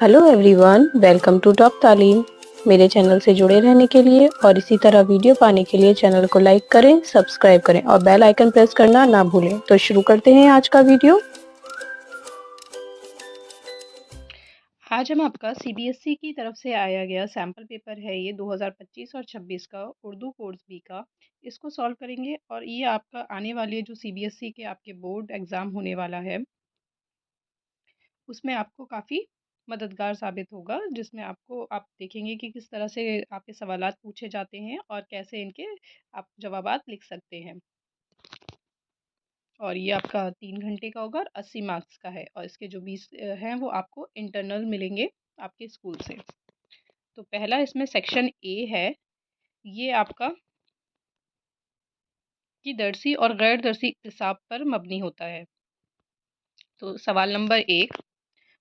Hello everyone, welcome to top Taleem. मेरे channel से जुड़े रहने के लिए और इसी तरह वीडियो पाने के लिए चैनल को लाइक करें, सब्सक्राइब करें और बेल आइकन प्रेस करना ना भूलें। तो शुरू करते हैं आज का वीडियो। आज हम आपका सीबीएसई की तरफ से आया गया सैम्पल पेपर है, ये 2025 और 26 का उर्दू कोर्स बी का। इसको सॉल्व करेंगे और ये आपका आने वाले जो सीबीएसई के आपके बोर्ड एग्ज़ाम होने वाला है उसमें आपको काफ़ी मददगार साबित होगा, जिसमें आप देखेंगे कि किस तरह से आपके सवालात पूछे जाते हैं और कैसे इनके आप जवाबात लिख सकते हैं। और ये आपका 3 घंटे का होगा और 80 मार्क्स का है और इसके जो 20 हैं वो आपको इंटरनल मिलेंगे आपके स्कूल से। तो पहला इसमें सेक्शन ए है, ये आपका कि दरसी और गैर दरसी इक्तिसाब पर मबनी होता है। तो सवाल नंबर 1,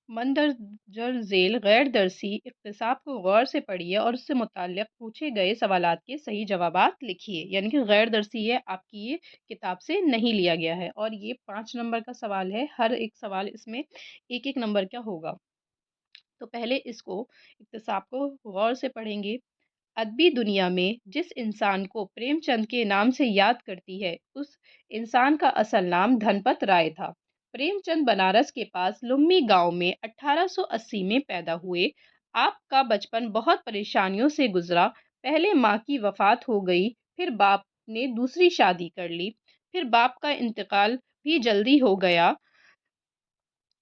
मंदरजर झेल गैर दरसी इक्तिसाब को गौर से पढ़िए और उससे मुताल्लिक़ पूछे गए सवालात के सही जवाबात लिखिए। यानी कि गैर दरसी है, आपकी ये किताब से नहीं लिया गया है और ये 5 नंबर का सवाल है। हर एक सवाल इसमें एक एक नंबर का होगा। तो पहले इसको इक्तिसाब को गौर से पढ़ेंगे। अदबी दुनिया में जिस इंसान को प्रेमचंद के नाम से याद करती है, उस इंसान का असल नाम धनपत राय था। प्रेमचंद बनारस के पास लुम्मी गांव में 1880 में पैदा हुए। आपका बचपन बहुत परेशानियों से गुजरा। पहले माँ की वफात हो गई, फिर बाप ने दूसरी शादी कर ली, फिर बाप का इंतकाल भी जल्दी हो गया।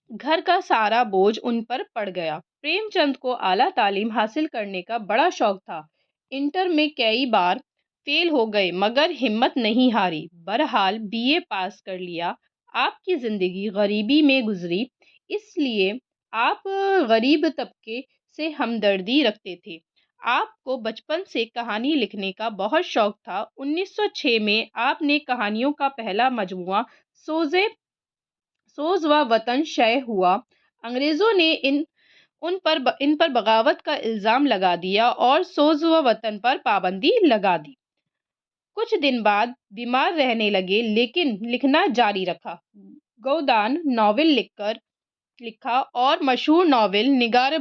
घर का सारा बोझ उन पर पड़ गया। प्रेमचंद को आला तालीम हासिल करने का बड़ा शौक था। इंटर में कई बार फेल हो गए मगर हिम्मत नहीं हारी। बहरहाल बीए पास कर लिया। आपकी ज़िंदगी गरीबी में गुजरी, इसलिए आप गरीब तबके से हमदर्दी रखते थे। आपको बचपन से कहानी लिखने का बहुत शौक था। 1906 में आपने कहानियों का पहला मजमुआ सोज़े सोज व वतन शय हुआ। अंग्रेजों ने इन पर बगावत का इल्जाम लगा दिया और सोज व वतन पर पाबंदी लगा दी। कुछ दिन बाद बीमार रहने लगे लेकिन लिखना जारी रखा। गोदान नॉवेल लिखा और मशहूर नॉवेल निगार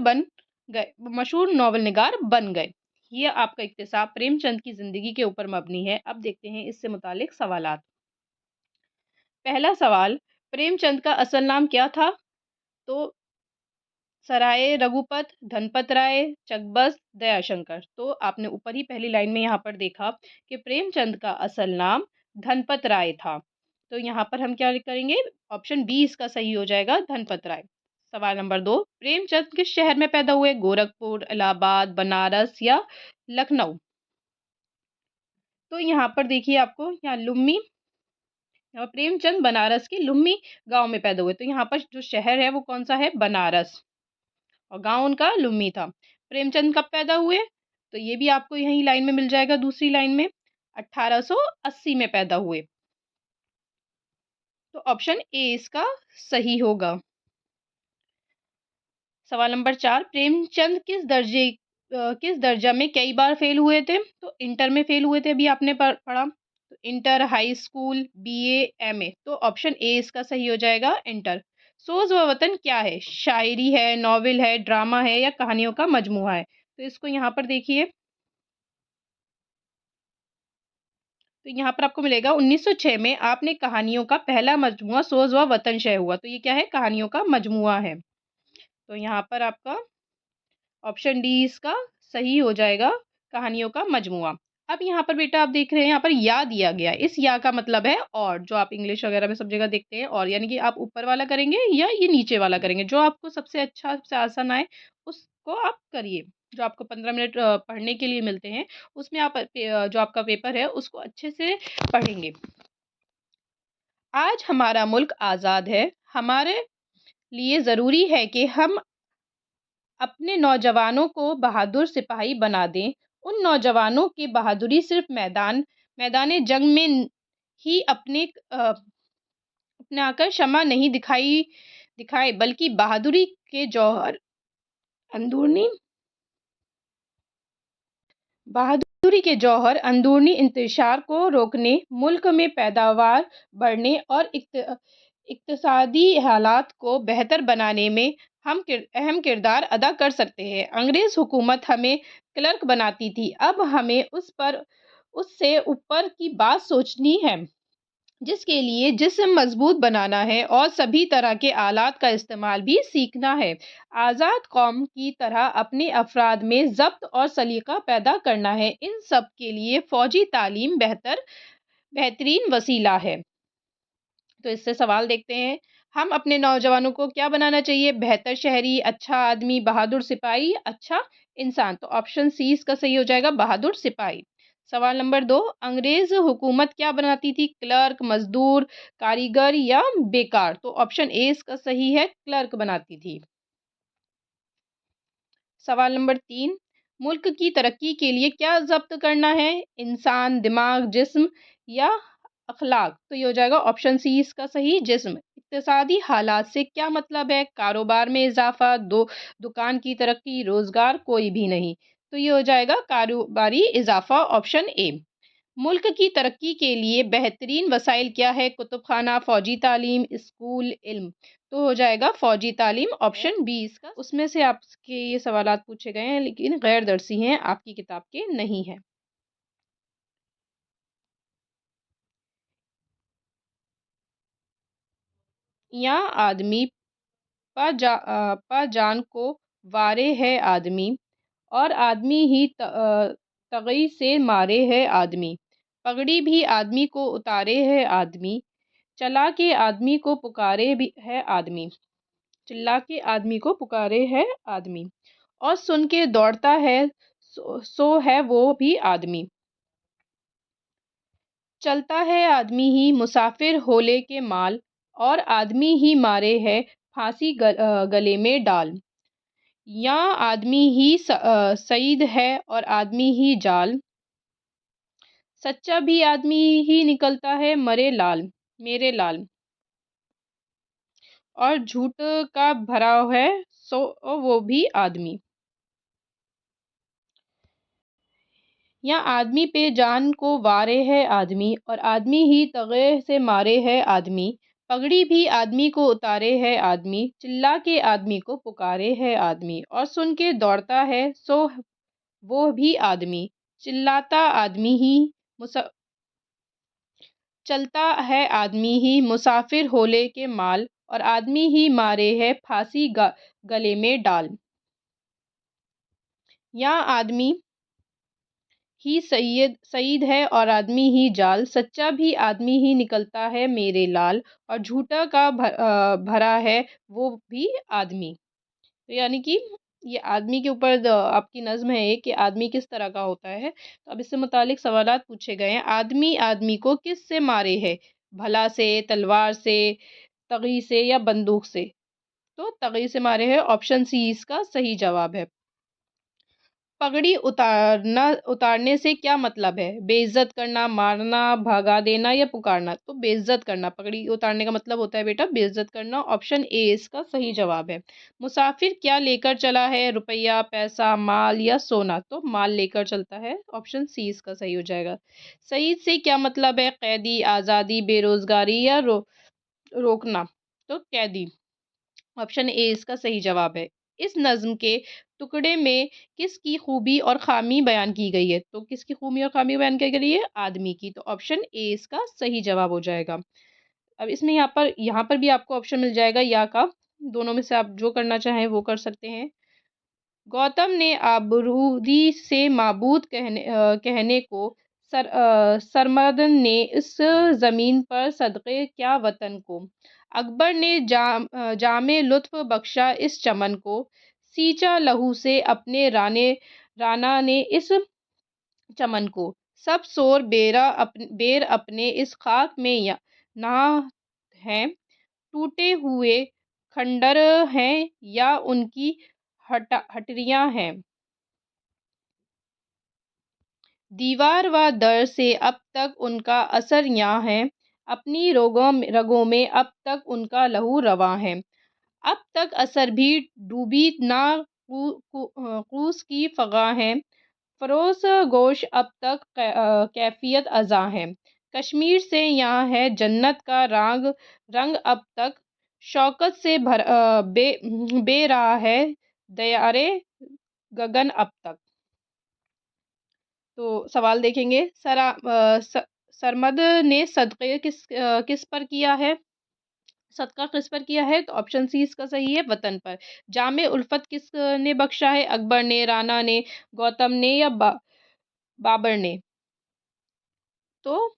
बन गए। ये आपका इक्तिसाब प्रेमचंद की जिंदगी के ऊपर मबनी है। अब देखते हैं इससे मुतालिक सवालात। पहला सवाल, प्रेमचंद का असल नाम क्या था? तो सराय रघुपत, धनपत राय, चकबस्त, दयाशंकर। तो आपने ऊपर ही पहली लाइन में यहाँ पर देखा कि प्रेमचंद का असल नाम धनपत राय था। तो यहाँ पर हम क्या करेंगे? ऑप्शन बी इसका सही हो जाएगा, धनपत राय। सवाल नंबर 2, प्रेमचंद किस शहर में पैदा हुए? गोरखपुर, इलाहाबाद, बनारस या लखनऊ? तो यहाँ पर देखिए, आपको यहाँ लुम्मी, प्रेमचंद बनारस के लुम्मी गांव में पैदा हुए। तो यहाँ पर जो शहर है वो कौन सा है? बनारस। और गांव उनका लुम्मी था। प्रेमचंद कब पैदा हुए? तो ये भी आपको यही लाइन में मिल जाएगा, दूसरी लाइन में 1880 में पैदा हुए। तो ऑप्शन ए इसका सही होगा। सवाल नंबर 4, प्रेमचंद किस दर्जा में कई बार फेल हुए थे? तो इंटर में फेल हुए थे, अभी आपने पढ़ा। तो inter, high school, BA, MA. तो ऑप्शन ए इसका सही हो जाएगा, इंटर। सोज व वतन क्या है? शायरी है, नॉवेल है, ड्रामा है या कहानियों का मजमुआ है? तो इसको यहाँ पर देखिए, तो यहाँ पर आपको मिलेगा 1906 में आपने कहानियों का पहला मजमुआ सोज व वतन शय हुआ। तो ये क्या है? कहानियों का मजमुआ है। तो यहाँ पर आपका ऑप्शन डी इसका सही हो जाएगा, कहानियों का मजमुआ। अब यहाँ पर बेटा आप देख रहे हैं, यहाँ पर या दिया गया। इस या का मतलब है और, जो आप इंग्लिश वगैरह में सब जगह देखते हैं। और यानी कि आप ऊपर वाला करेंगे या ये नीचे वाला करेंगे, जो आपको सबसे अच्छा, सबसे आसान आए उसको आप करिए। जो आपको 15 मिनट पढ़ने के लिए मिलते हैं, उसमें आप जो आपका पेपर है उसको अच्छे से पढ़ेंगे। आज हमारा मुल्क आज़ाद है। हमारे लिए ज़रूरी है कि हम अपने नौजवानों को बहादुर सिपाही बना दें। उन नौजवानों की बहादुरी सिर्फ मैदान जंग में ही अपने आकर शमा नहीं दिखाए, बल्कि अंदरूनी बहादुरी के जौहर अंदरूनी इंतशार को रोकने, मुल्क में पैदावार बढ़ने और इक्तसादी हालात को बेहतर बनाने में अहम किरदार अदा कर सकते हैं। अंग्रेज हुकूमत हमें क्लर्क बनाती थी, अब हमें उससे ऊपर की बात सोचनी है, जिसके लिए जिस्म मजबूत बनाना है और सभी तरह के आलात का इस्तेमाल भी सीखना है। आज़ाद कौम की तरह अपने अफराद में ज़ब्त और सलीका पैदा करना है। इन सब के लिए फ़ौजी तालीम बेहतरीन वसीला है। तो इससे सवाल देखते हैं, हम अपने नौजवानों को क्या बनाना चाहिए? बेहतर शहरी, अच्छा आदमी, बहादुर सिपाही, अच्छा इंसान। तो ऑप्शन सी इसका सही हो जाएगा, बहादुर सिपाही। सवाल नंबर 2, अंग्रेज हुकूमत क्या बनाती थी? क्लर्क, मजदूर, कारीगर या बेकार? तो ऑप्शन ए इसका सही है, क्लर्क बनाती थी। सवाल नंबर 3, मुल्क की तरक्की के लिए क्या ज़ब्त करना है? इंसान, दिमाग, जिस्म या अखलाक? तो ये हो जाएगा ऑप्शन सी इसका सही, जिस्म। इक्तिसादी हालात से क्या मतलब है? कारोबार में इजाफा, दुकान की तरक्की, रोजगार, कोई भी नहीं। तो ये हो जाएगा कारोबारी इजाफा, ऑप्शन ए। मुल्क की तरक्की के लिए बेहतरीन वसाइल क्या है? कुतुबखाना, फौजी तालीम, स्कूल, इल्म। तो हो जाएगा फौजी तालीम, ऑप्शन बी इसका। उसमें से आपके ये सवालात पूछे गए हैं लेकिन गैर दर्सी हैं, आपकी किताब के नहीं है। यहाँ आदमी जान को वारे है आदमी, और आदमी ही तगई से मारे है आदमी। पगड़ी भी आदमी को उतारे है आदमी, चला के आदमी को पुकारे भी है आदमी। चिल्ला के आदमी को पुकारे है आदमी, और सुन के दौड़ता है, सो है वो भी आदमी। चलता है आदमी ही मुसाफिर होले के माल, और आदमी ही मारे है फांसी गले में डाल। या आदमी ही सईद है और आदमी ही जाल, सच्चा भी आदमी ही निकलता है मरे लाल, मेरे लाल। और झूठ का भराव है, सो वो भी आदमी। या आदमी पे जान को वारे है आदमी, और आदमी ही तगे से मारे है आदमी। पगड़ी भी आदमी को उतारे है आदमी, चिल्ला के आदमी को पुकारे है आदमी। और सुन के दौड़ता है, सो वो भी आदमी। चिल्लाता आदमी ही, चलता है आदमी ही मुसाफिर होले के माल, और आदमी ही मारे है फांसी गले में डाल। या आदमी ही सईद है और आदमी ही जाल, सच्चा भी आदमी ही निकलता है मेरे लाल। और झूठा का भरा है वो भी आदमी। तो यानी कि ये आदमी के ऊपर आपकी नज़्म है कि आदमी किस तरह का होता है। तो अब इससे मुतालिक सवालात पूछे गए हैं। आदमी आदमी को किस से मारे है? भला से, तलवार से, तगी से या बंदूक से? तो तगी से मारे हैं, ऑप्शन सी इसका सही जवाब है। पगड़ी उतारने से क्या मतलब है? बेइज्जत करना, मारना, भगा देना या पुकारना? तो बेइज्जत करना। पगड़ी उतारने का मतलब होता है बेटा बेइज्जत करना, ऑप्शन ए इसका सही जवाब है। मुसाफिर क्या लेकर चला है? रुपया, पैसा, माल या सोना? तो माल लेकर चलता है, ऑप्शन सी इसका सही हो जाएगा। शहीद से क्या मतलब है? कैदी, आज़ादी, बेरोजगारी या रोकना? तो कैदी, ऑप्शन ए इसका सही जवाब है। इस नज्म के टुकड़े में किसकी खूबी और खामी बयान की गई है? तो किसकी खूबी और खामी बयान की गई है? आदमी की। तो ऑप्शन ए इसका सही जवाब हो जाएगा। अब इसमें यहाँ पर भी आपको ऑप्शन मिल जाएगा या का, दोनों में से आप जो करना चाहें वो कर सकते हैं। गौतम ने आबरूदी से माबूद कहने को सरमदन ने इस जमीन पर सदक़े क्या वतन को। अकबर ने जामे लुत्फ बख्शा इस चमन को, सींचा लहू से अपने राना ने इस चमन को। सब शोर बेर अपने इस खाक में नहा हैं, टूटे हुए खंडर हैं या उनकी हटरियां हैं। दीवार व दर से अब तक उनका असर यहाँ है, अपनी रगों में अब तक उनका लहू रवां है। अब तक असर भी डूबी ना कूस की फगा है, फरोस गोश अब तक कैफियत अज़ा है। कश्मीर से यहाँ है जन्नत का रंग अब तक, शौकत से बे रहा है दयारे गगन अब तक। तो सवाल देखेंगे, सरमद ने सदक़े किस पर किया है? सदका किस पर किया है? तो ऑप्शन सी इसका सही है, वतन पर। जामे उल्फत किसने बख्शा है? अकबर ने, राणा ने, गौतम ने या बाबर ने? तो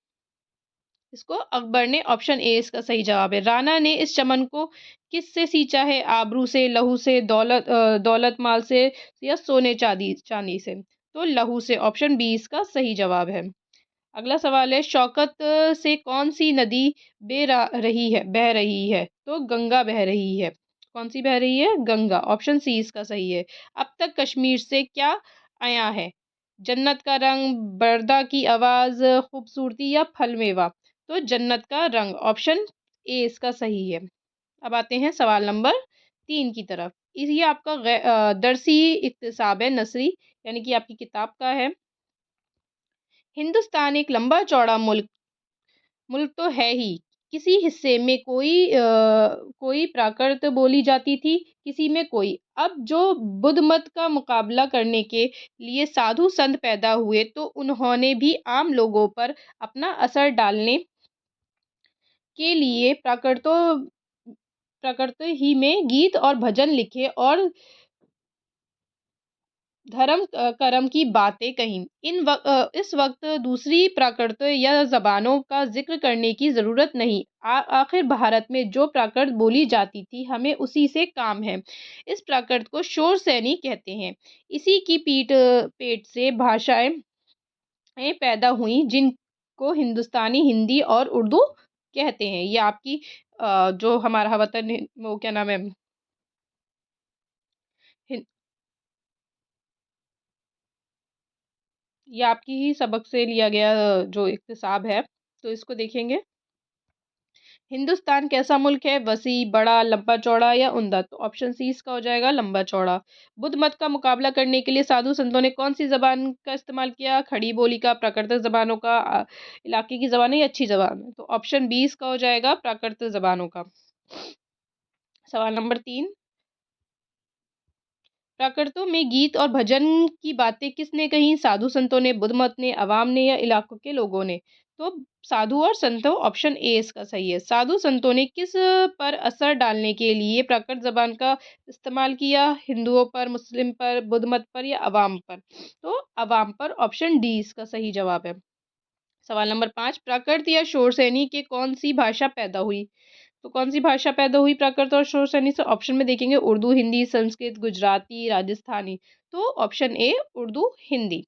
इसको अकबर ने, ऑप्शन ए इसका सही जवाब है। राणा ने इस चमन को किससे सींचा है? आबरू से, लहू से, दौलत माल से या सोने चांदी चांदी से? तो लहू से, ऑप्शन बी इसका सही जवाब है। अगला सवाल है, शौकत से कौन सी नदी बह रही है? तो गंगा बह रही है। कौन सी बह रही है? गंगा, ऑप्शन सी इसका सही है। अब तक कश्मीर से क्या आया है? जन्नत का रंग, बरदा की आवाज, खूबसूरती या फलमेवा? तो जन्नत का रंग, ऑप्शन ए इसका सही है। अब आते हैं सवाल नंबर 3 की तरफ। ये आपका दरसी इक्तिसाब है, नसरी, यानी कि आपकी किताब का है। हिंदुस्तान एक लंबा चौड़ा मुल्क मुल्क तो है ही। किसी हिस्से में कोई प्राकृत बोली जाती थी, किसी में कोई। अब जो बुद्ध मत का मुकाबला करने के लिए साधु संत पैदा हुए, तो उन्होंने भी आम लोगों पर अपना असर डालने के लिए प्राकृत ही में गीत और भजन लिखे और धर्म कर्म की बातें कहीं। इस वक्त दूसरी प्राकृत या जबानों का जिक्र करने की जरूरत नहीं। आखिर भारत में जो प्राकृत बोली जाती थी, हमें उसी से काम है। इस प्राकृत को शोर सैनी कहते हैं। इसी की पेट से भाषाएं पैदा हुई, जिनको हिंदुस्तानी, हिंदी और उर्दू कहते हैं। ये आपकी जो हमारा वतन वो क्या नाम है, ये आपकी ही सबक से लिया गया जो इक्तिसाब है। तो इसको देखेंगे, हिंदुस्तान कैसा मुल्क है? वसी, बड़ा, लंबा चौड़ा या उमदा? तो ऑप्शन सी इसका हो जाएगा, लंबा चौड़ा। बुद्ध मत का मुकाबला करने के लिए साधु संतों ने कौन सी जबान का इस्तेमाल किया? खड़ी बोली का, प्राकृतिक जबानों का, इलाके की जबान या अच्छी जबान? तो ऑप्शन बी इसका हो जाएगा, प्राकृतिक जबानों का। सवाल नंबर 3, प्राकृतों में गीत और भजन की बातें किसने कही? साधु संतों ने, बुद्ध मत ने, अवाम ने या इलाकों के लोगों ने? तो साधु और संतों, ऑप्शन ए इसका सही है। साधु संतों ने किस पर असर डालने के लिए प्राकृत जबान का इस्तेमाल किया? हिंदुओं पर, मुस्लिम पर, बुद्ध मत पर या अवाम पर? तो अवाम पर, ऑप्शन डी इसका सही जवाब है। सवाल नंबर 5, प्राकृत या शोर सैनी के कौन सी भाषा पैदा हुई? तो कौन सी भाषा पैदा हुई प्राकृत और शोर सैनी से? ऑप्शन में देखेंगे, उर्दू, हिंदी, संस्कृत, गुजराती, राजस्थानी। तो ऑप्शन ए, उर्दू, हिंदी।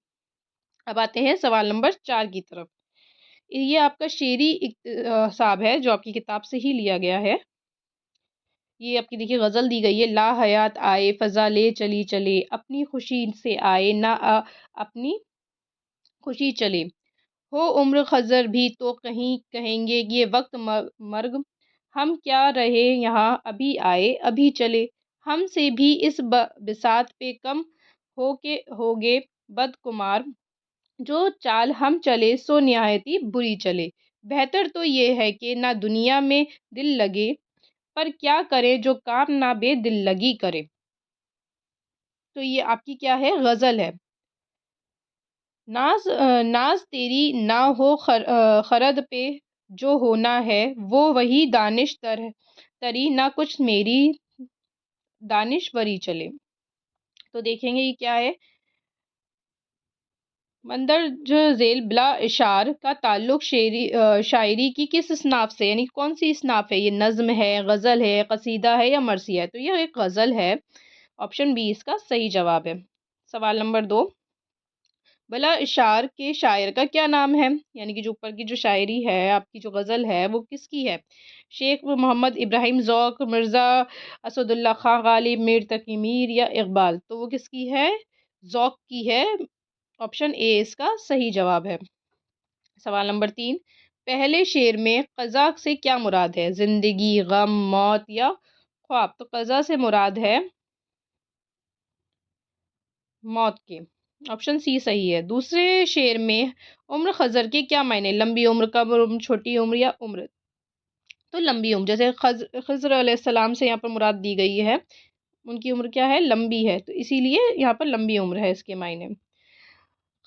अब आते हैं सवाल नंबर 4 की तरफ। ये आपका शेरी साहब है, जो आपकी किताब से ही लिया गया है। ये आपकी देखिए गजल दी गई है, ला हयात आए फजा ले चली चले, अपनी खुशी से आए ना अपनी खुशी चले, हो उम्र खज़र भी तो कहीं कहेंगे ये वक्त मर्ग, हम क्या रहे यहाँ अभी आए अभी चले, हमसे भी इस बिसात पे कम होगे बदकुमार, जो चाल हम चले सो निहायती बुरी चले, बेहतर तो ये है कि ना दुनिया में दिल लगे, पर क्या करे जो काम ना बेदिल लगी करे। तो ये आपकी क्या है, गजल है। नाज तेरी ना हो खरद पे, जो होना है वो वही दानिश तरी, ना कुछ मेरी दानिशवरी चले। तो देखेंगे ये क्या है, मंदरज झेल बिला इशार का ताल्लुक शायरी की किस स्नाफ से, यानी कौन सी स्नाफ है? ये नज्म है, गजल है, कसीदा है या मरसिया है? तो ये एक गजल है, ऑप्शन बी इसका सही जवाब है। सवाल नंबर 2, भला इशार के शायर का क्या नाम है? यानी कि जो ऊपर की जो शायरी है, आपकी जो गज़ल है, वो किसकी है? शेख मोहम्मद इब्राहिम ज़ौक़, मिर्ज़ा असदुल्ला खां गालिब, मीर तकी मीर या इक़बाल? तो वो किसकी है? ज़ौक़ की है, ऑप्शन ए इसका सही जवाब है। सवाल नंबर 3, पहले शेर में क़ज़ा से क्या मुराद है? ज़िंदगी, गम, मौत या ख्वाब? तो क़ज़ा से मुराद है मौत के, ऑप्शन सी सही है। दूसरे शेर में उम्र खज़र के क्या मायने? लंबी उम्र, कम उम्र, छोटी उम्र या उम्र? तो लंबी उम्र, जैसे खज़्र अलैहिस्सलाम से यहाँ पर मुराद दी गई है, उनकी उम्र क्या है, लंबी है, तो इसीलिए यहाँ पर लंबी उम्र है इसके मायने।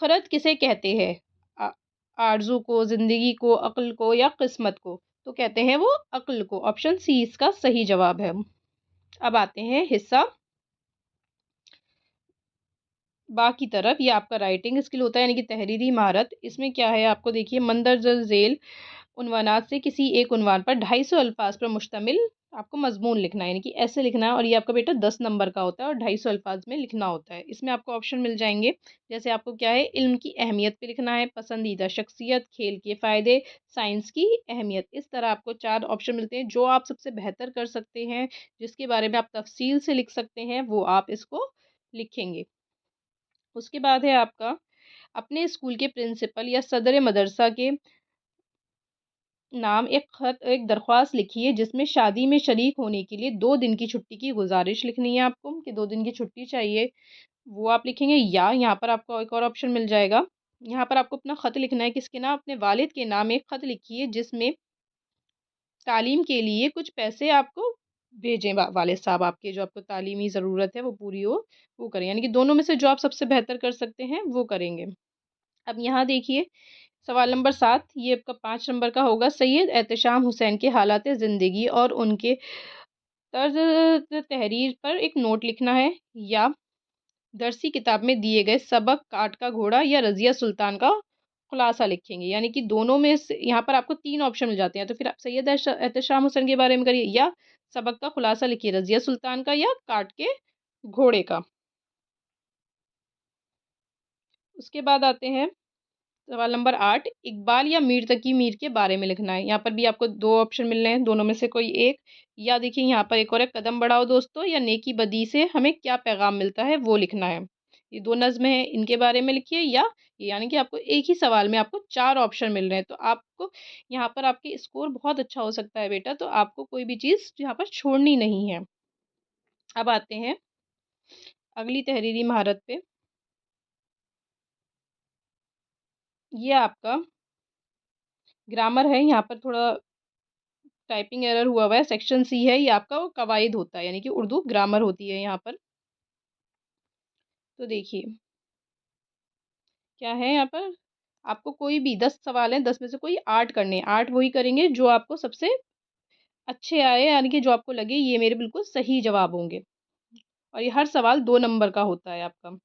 खरद किसे कहते हैं? आ- आरजू को, जिंदगी को, अक्ल को या किस्मत को? तो कहते हैं वो अक्ल को। ऑप्शन सी इसका सही जवाब है। अब आते हैं हिस्सा बा की तरफ। ये आपका राइटिंग स्किल होता है, यानी कि तहरीरी महारत। इसमें क्या है, आपको देखिए, मंदरजा झेल उन्वानात से किसी एक उन्वान पर 250 अल्फाज पर मुश्तमिल आपको मजमून लिखना है, यानी कि ऐसे लिखना है। और ये आपका बेटा 10 नंबर का होता है और 250 अल्फाज में लिखना होता है। इसमें आपको ऑप्शन मिल जाएंगे, जैसे आपको क्या है, इल्म की अहमियत पे लिखना है, पसंदीदा शख्सियत, खेल के फ़ायदे, साइंस की अहमियत। इस तरह आपको 4 ऑप्शन मिलते हैं। जो आप सबसे बेहतर कर सकते हैं, जिसके बारे में आप तफसील से लिख सकते हैं, वो आप इसको लिखेंगे। उसके बाद है आपका, अपने स्कूल के प्रिंसिपल या सदर मदरसा के नाम एक दरख्वास्त लिखिए जिसमें शादी में शरीक होने के लिए 2 दिन की छुट्टी की गुजारिश लिखनी है आपको, कि 2 दिन की छुट्टी चाहिए, वो आप लिखेंगे। या यहाँ पर आपको एक और ऑप्शन मिल जाएगा, यहाँ पर आपको अपना ख़त लिखना है, किसके नाम, अपने वालिद के नाम एक ख़त लिखिए जिसमें तालीम के लिए कुछ पैसे आपको भेजें, वालिद साहब आपके, जो आपको तालीमी ज़रूरत है वो पूरी हो, वो करें। यानी कि दोनों में से जो आप सबसे बेहतर कर सकते हैं वो करेंगे। अब यहाँ देखिए, सवाल नंबर 7, ये आपका 5 नंबर का होगा। सैयद एहतशाम हुसैन के हालात ज़िंदगी और उनके तर्ज तहरीर पर एक नोट लिखना है, या दरसी किताब में दिए गए सबक, काट का घोड़ा या रज़िया सुल्तान का खुलासा लिखेंगे। यानी कि दोनों में से यहाँ पर आपको 3 ऑप्शन मिल जाते हैं। तो फिर आप सैयद एहतशाम हुसैन के बारे में करिए, या सबक का खुलासा लिखिए, रज़िया सुल्तान का, या काट के घोड़े का। उसके बाद आते हैं सवाल नंबर 8, इकबाल या मीर तकी मीर के बारे में लिखना है। यहाँ पर भी आपको 2 ऑप्शन मिल रहे हैं, दोनों में से कोई एक। या देखिए यहाँ पर एक और है, कदम बढ़ाओ दोस्तों या नेकी बदी से हमें क्या पैगाम मिलता है, वो लिखना है। ये 2 नज़्म हैं, इनके बारे में लिखिए। या यानी कि आपको एक ही सवाल में आपको 4 ऑप्शन मिल रहे हैं, तो आपको यहाँ पर आपके स्कोर बहुत अच्छा हो सकता है बेटा, तो आपको कोई भी चीज़ यहाँ पर छोड़नी नहीं है। अब आते हैं अगली तहरीरी महारत पे। ये आपका ग्रामर है, यहाँ पर थोड़ा टाइपिंग एरर हुआ हुआ है। सेक्शन सी है, ये आपका वो कवायद होता है, यानी कि उर्दू ग्रामर होती है यहाँ पर। तो देखिए क्या है यहाँ पर, आपको कोई भी 10 सवाल हैं, 10 में से कोई 8 करने हैं। 8 वही करेंगे जो आपको सबसे अच्छे आए, यानी कि जो आपको लगे ये मेरे बिल्कुल सही जवाब होंगे। और ये हर सवाल 2 नंबर का होता है आपका।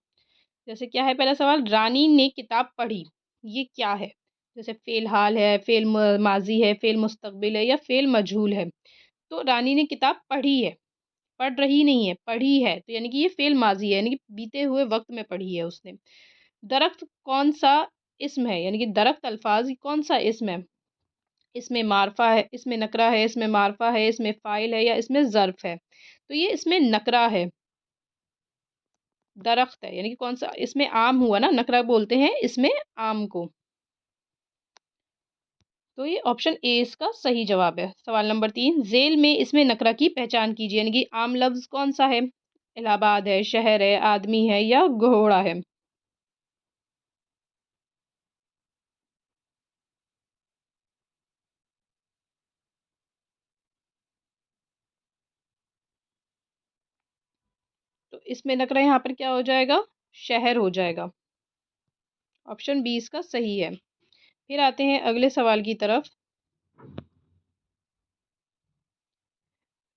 जैसे क्या है पहला सवाल, रानी ने किताब पढ़ी, ये क्या है? जैसे फ़ेल हाल है, फ़ेल माज़ी है, फ़ेल मुस्तक़बिल है, या फ़ेल मजहूल है। तो रानी ने किताब पढ़ी है, पढ़ रही नहीं है, पढ़ी है, तो यानी कि ये फ़ेल माज़ी है, यानी कि बीते हुए वक़्त में पढ़ी है उसने। दरख्त कौन-सा इस्म है, यानी कि दरख्त अल्फ़ाज़ कौन-सा इस्म है? इसमें मारफ़ा है, इसमें नकरा है, इसमें मारफ़ा है, इसमें फ़ाइल है, या इसमें ज़र्फ़ है? तो ये इसमें नकरा है, दरख्त है, यानी कि कौन-सा, इसमें आम हुआ ना, नकरा बोलते हैं इसमें आम को। तो ये ऑप्शन ए इसका सही जवाब है। सवाल नंबर 3, ज़ेल में इसमें नकरा की पहचान कीजिए, यानी कि आम लफ्ज़ कौन-सा है? इलाहाबाद है, शहर है, आदमी है, या घोड़ा है? तो इसमें नकरा यहाँ पर क्या हो जाएगा? शहर हो जाएगा। ऑप्शन बी इसका सही है। फिर आते हैं अगले सवाल की तरफ।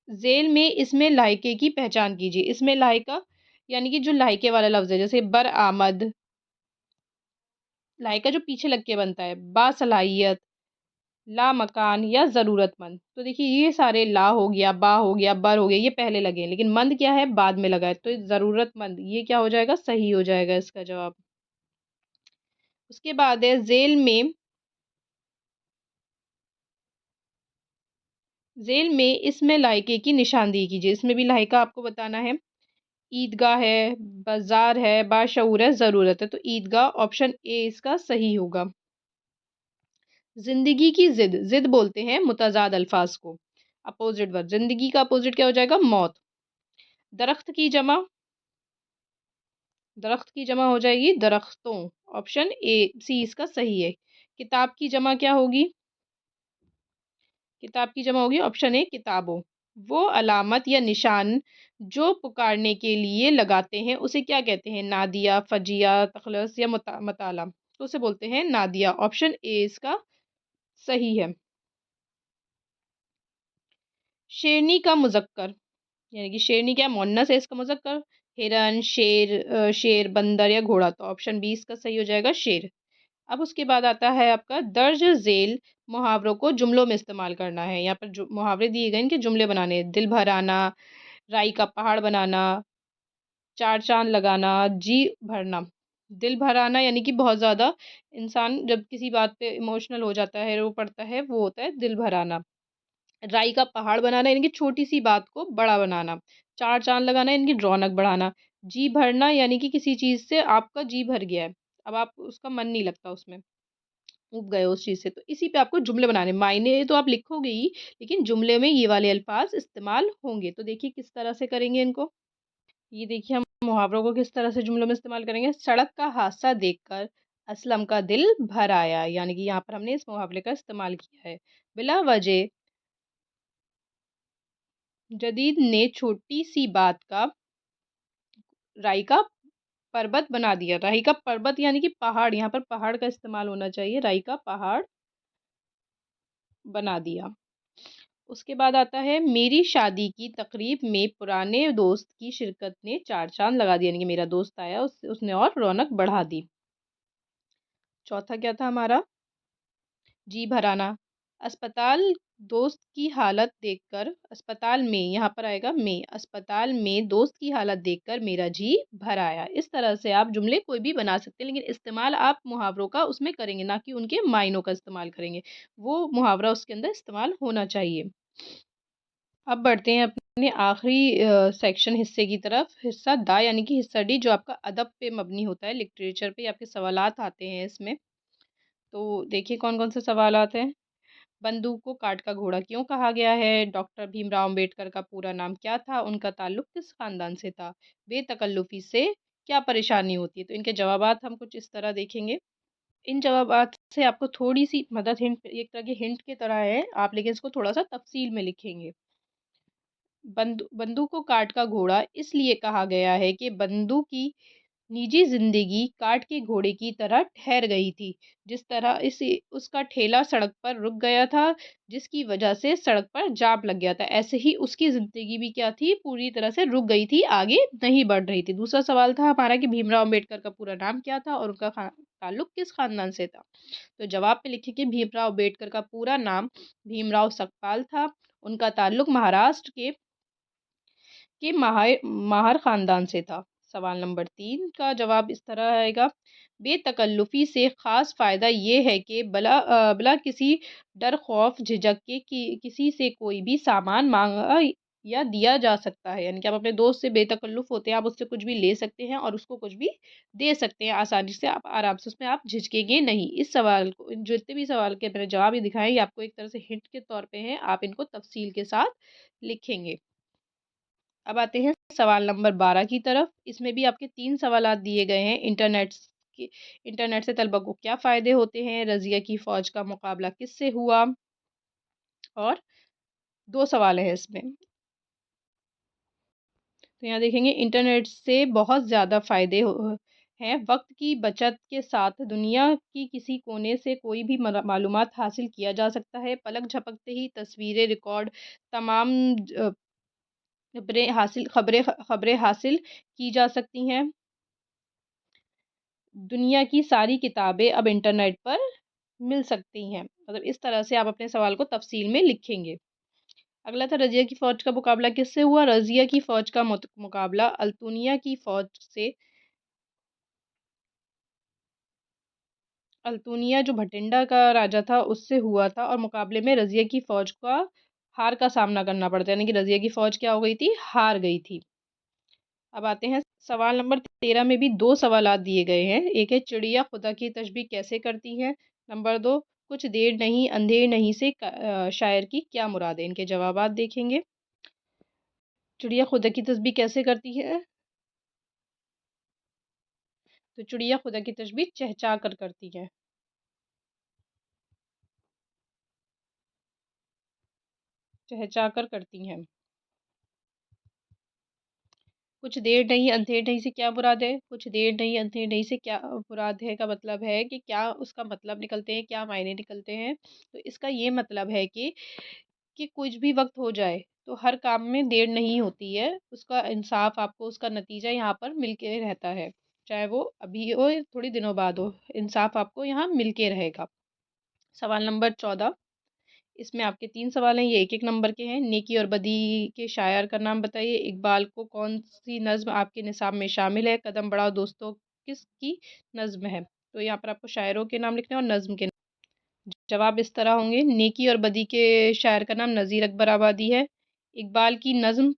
ज़ेल में इसमें लायके की पहचान कीजिए। इसमें लायका यानी कि जो लायके वाला लफ्ज़ है, जैसे बरआमद, लायका जो पीछे लग के बनता है, बासलाहियत, लामकान, या ज़रूरतमंद। तो देखिए ये सारे ला हो गया, बा हो गया, बर हो गया, ये पहले लगे हैं, लेकिन मंद क्या है, बाद में लगा है। तो ज़रूरतमंद ये क्या हो जाएगा, सही हो जाएगा इसका जवाब। उसके बाद है ज़ेल में इसमें लायके की निशानदेही कीजिए। इसमें भी लायका आपको बताना है। ईदगाह है, बाज़ार है, बाशऊर है, ज़रूरत है। तो ईदगाह ऑप्शन ए इसका सही होगा। ज़िंदगी की ज़िद, ज़िद बोलते हैं मुतज़ाद अल्फाज को, अपोजिट वर्ड। ज़िंदगी का अपोजिट क्या हो जाएगा, मौत। दरख्त की जमा, दरख्त की जमा हो जाएगी दरख्तों। ऑप्शन ए सी इसका सही है। किताब की जमा क्या होगी? किताब की जमा होगी ऑप्शन ए किताबों। वो अलामत या निशान जो पुकारने के लिए लगाते हैं उसे क्या कहते हैं? नादिया, फजिया, तखलस या मताला। तो उसे बोलते हैं नादिया। ऑप्शन ए इसका सही है। शेरनी का मुजक्कर, यानी कि शेरनी क्या मुअन्नस है, इसका मुजक्कर हिरन, शेर, शेर, बंदर या घोड़ा। तो ऑप्शन बी इसका सही हो जाएगा शेर। अब उसके बाद आता है आपका दर्ज झेल मुहावरों को जुमलों में इस्तेमाल करना है। यहाँ पर जो मुहावरे दिए गए इनके जुमले बनाने हैं। दिल भर आना, राई का पहाड़ बनाना, चार चांद लगाना, जी भरना। दिल भर आना यानी कि बहुत ज़्यादा इंसान जब किसी बात पे इमोशनल हो जाता है, रो पड़ता है, वो होता है दिल भर आना। राई का पहाड़ बनाना यानी कि छोटी सी बात को बड़ा बनाना। चार चांद लगाना यानी कि रौनक बढ़ाना। जी भरना यानी कि किसी चीज़ से आपका जी भर गया है, अब आप उसका मन नहीं लगता उसमें, ऊब गए उस चीज़ से। तो इसी पे आपको जुमले बनाने, मायने तो आप लिखोगे ही, लेकिन जुमले में ये वाले अल्फाज इस्तेमाल होंगे। तो देखिए किस तरह से करेंगे इनको। ये देखिए हम मुहावरों को किस तरह से जुमलों में इस्तेमाल करेंगे। सड़क का हादसा देखकर असलम का दिल भर आया, यानी कि यहाँ पर हमने इस मुहावरे का इस्तेमाल किया है। बिला वजह जदीद ने छोटी सी बात का राई का पर्वत बना दिया। राई का पर्वत यानी कि पहाड़, यहाँ पर पहाड़ का इस्तेमाल होना चाहिए। राई का पहाड़ बना दिया। उसके बाद आता है मेरी शादी की तकरीब में पुराने दोस्त की शिरकत ने चार चांद लगा दिया, यानी कि मेरा दोस्त आया, उसने और रौनक बढ़ा दी। चौथा क्या था हमारा? जी भराना। अस्पताल दोस्त की हालत देखकर, अस्पताल में, यहाँ पर आएगा में, अस्पताल में दोस्त की हालत देखकर मेरा जी भर आया। इस तरह से आप जुमले कोई भी बना सकते हैं, लेकिन इस्तेमाल आप मुहावरों का उसमें करेंगे, ना कि उनके मायनों का इस्तेमाल करेंगे। वो मुहावरा उसके अंदर इस्तेमाल होना चाहिए। अब बढ़ते हैं अपने आखिरी सेक्शन हिस्से की तरफ। हिस्सा दा यानी कि हिस्सा डी, जो आपका अदब पे मबनी होता है, लिटरेचर पे आपके सवालात आते हैं इसमें। तो देखिए कौन कौन से सवालात हैं। बंदूक को काट का घोड़ा क्यों कहा गया है? डॉक्टर भीमराव अंबेडकर का पूरा नाम क्या था? उनका ताल्लुक किस खानदान से था? बेतकल्लुफी से क्या परेशानी होती है? तो इनके जवाबात हम कुछ इस तरह देखेंगे। इन जवाबात से आपको थोड़ी सी मदद, हिंट, एक तरह की हिंट की तरह है, आप लेकिन इसको थोड़ा सा तफसील में लिखेंगे। बंदूक को काट का घोड़ा इसलिए कहा गया है कि बंदूक की निजी जिंदगी काट के घोड़े की तरह ठहर गई थी। जिस तरह इस उसका ठेला सड़क पर रुक गया था, जिसकी वजह से सड़क पर जाम लग गया था, ऐसे ही उसकी जिंदगी भी क्या थी, पूरी तरह से रुक गई थी, आगे नहीं बढ़ रही थी। दूसरा सवाल था हमारा कि भीमराव अम्बेडकर का पूरा नाम क्या था और उनका ताल्लुक किस खानदान से था? तो जवाब पे लिखे कि भीमराव अम्बेडकर का पूरा नाम भीमराव सकपाल था। उनका ताल्लुक महाराष्ट्र के माहर खानदान से था। सवाल नंबर 3 का जवाब इस तरह आएगा। बेतकल्लुफ़ी से ख़ास फ़ायदा ये है कि बिला किसी डर खौफ झिझक के किसी से कोई भी सामान माँगा या दिया जा सकता है। यानी कि आप अपने दोस्त से बेतकल्लुफ़ होते हैं, आप उससे कुछ भी ले सकते हैं और उसको कुछ भी दे सकते हैं आसानी से, आप आराम से, उसमें आप झिझकेंगे नहीं। इस सवाल को, जितने भी सवाल के मैंने जवाब ये दिखाए, ये आपको एक तरह से हिंट के तौर पे हैं, आप इनको तफ़सील के साथ लिखेंगे। अब आते हैं सवाल नंबर 12 की तरफ। इसमें भी आपके 3 सवालात दिए गए हैं। इंटरनेट से तलबा को क्या फ़ायदे होते हैं? रज़िया की फ़ौज का मुकाबला किससे हुआ? और 2 सवाल हैं इसमें। तो यहाँ देखेंगे इंटरनेट से बहुत ज़्यादा फ़ायदे हैं। वक़्त की बचत के साथ दुनिया की किसी कोने से कोई भी मालूमात हासिल किया जा सकता है। पलक झपकते ही तस्वीरें रिकॉर्ड, तमाम खबरें हासिल की जा सकती हैं। दुनिया की सारी किताबें अब इंटरनेट पर मिल सकती हैं। मतलब इस तरह से आप अपने सवाल को तफ़सील में लिखेंगे। अगला था रज़िया की फ़ौज का मुकाबला किससे हुआ? रज़िया की फ़ौज का मुकाबला अल्तुनिया की फ़ौज से, अल्तुनिया जो भटिंडा का राजा था उससे हुआ था, और मुकाबले में रज़िया की फ़ौज का हार का सामना करना पड़ता है, यानी कि रज़िया की फ़ौज क्या हो गई थी? हार गई थी। अब आते हैं सवाल नंबर 13 में भी 2 सवालात दिए गए हैं। एक है चिड़िया खुदा की तशबीह कैसे करती है? नंबर 2 कुछ देर नहीं अंधेर नहीं से शायर की क्या मुराद है? इनके जवाबात देखेंगे। चिड़िया खुदा की तस्बीह कैसे करती है? तो चिड़िया खुदा की तस्बीह चहचहा कर करती है। चहचाकर करती हैं। कुछ देर नहीं अंधेर नहीं से क्या मुराद है? कुछ देर नहीं अंधेर नहीं से क्या मुराद है का मतलब है कि क्या उसका मतलब निकलते हैं, क्या मायने निकलते हैं। तो इसका ये मतलब है कि कुछ भी वक्त हो जाए तो हर काम में देर नहीं होती है। उसका इंसाफ आपको, उसका नतीजा यहाँ पर मिल के रहता है। चाहे वो अभी हो या थोड़ी दिनों बाद हो, इंसाफ आपको यहाँ मिल के रहेगा। सवाल नंबर 14, इसमें आपके 3 सवाल हैं, ये 1-1 नंबर के हैं। नेकी और बदी के शायर का नाम बताइए। इकबाल को कौन-सी नज़्म आपके निसाब में शामिल है? कदम बढ़ाओ दोस्तों किसकी नज़्म है? तो यहाँ पर आपको शायरों के नाम लिखने हैं और नज़्म के। जवाब इस तरह होंगे, नेकी और बदी के शायर का नाम नज़ीर अकबर आबादी है। इकबाल की नज़्म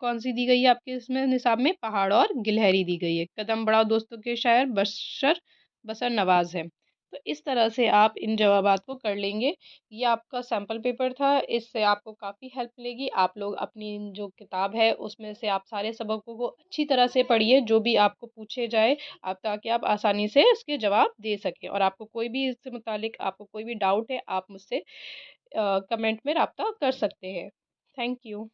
कौन-सी दी गई है आपके इसमें निसाब में? पहाड़ और गिलहरी दी गई है। कदम बढ़ाओ दोस्तों के शायर बशर बसर नवाज़ हैं। तो इस तरह से आप इन जवाबात को कर लेंगे। ये आपका सैंपल पेपर था, इससे आपको काफ़ी हेल्प मिलेगी। आप लोग अपनी जो किताब है उसमें से आप सारे सबकों को अच्छी तरह से पढ़िए, जो भी आपको पूछे जाए आप, ताकि आप आसानी से इसके जवाब दे सकें। और आपको कोई भी इससे मुतालिक आपको कोई भी डाउट है, आप मुझसे कमेंट में राब्ता कर सकते हैं। Thank you.